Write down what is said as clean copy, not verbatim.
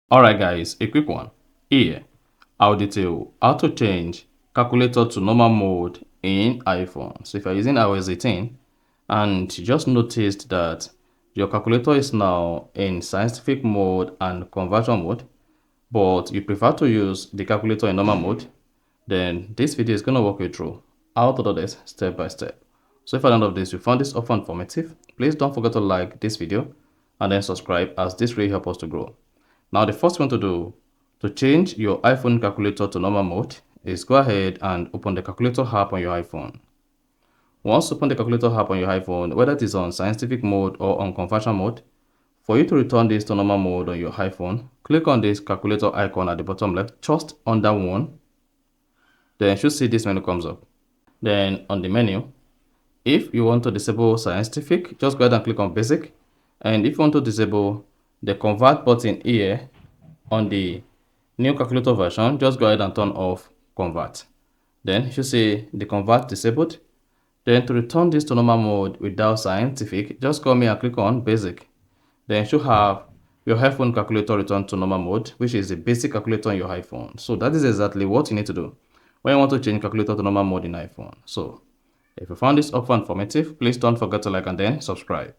Alright guys, a quick one. Here, I'll detail how to change calculator to normal mode in iPhone. So if you're using iOS 18 and you just noticed that your calculator is now in scientific mode and conversion mode, but you prefer to use the calculator in normal mode, then this video is going to walk you through how to do this step by step. So if at the end of this you found this often informative, please don't forget to like this video and then subscribe, as this really helps us to grow. Now the first thing to do to change your iPhone calculator to normal mode is go ahead and open the calculator app on your iPhone. Once you open the calculator app on your iPhone, whether it is on scientific mode or on conversion mode, for you to return this to normal mode on your iPhone, click on this calculator icon at the bottom left, just under one. Then you should see this menu comes up. Then on the menu, if you want to disable scientific, just go ahead and click on basic. And if you want to disable the convert button here on the new calculator version, just go ahead and turn off convert. Then you should see the convert disabled. Then to return this to normal mode without scientific, just come here and click on basic. Then you should have your iPhone calculator return to normal mode, which is the basic calculator on your iPhone. So that is exactly what you need to do when you want to change calculator to normal mode in iPhone. So if you found this offer informative, please don't forget to like and then subscribe.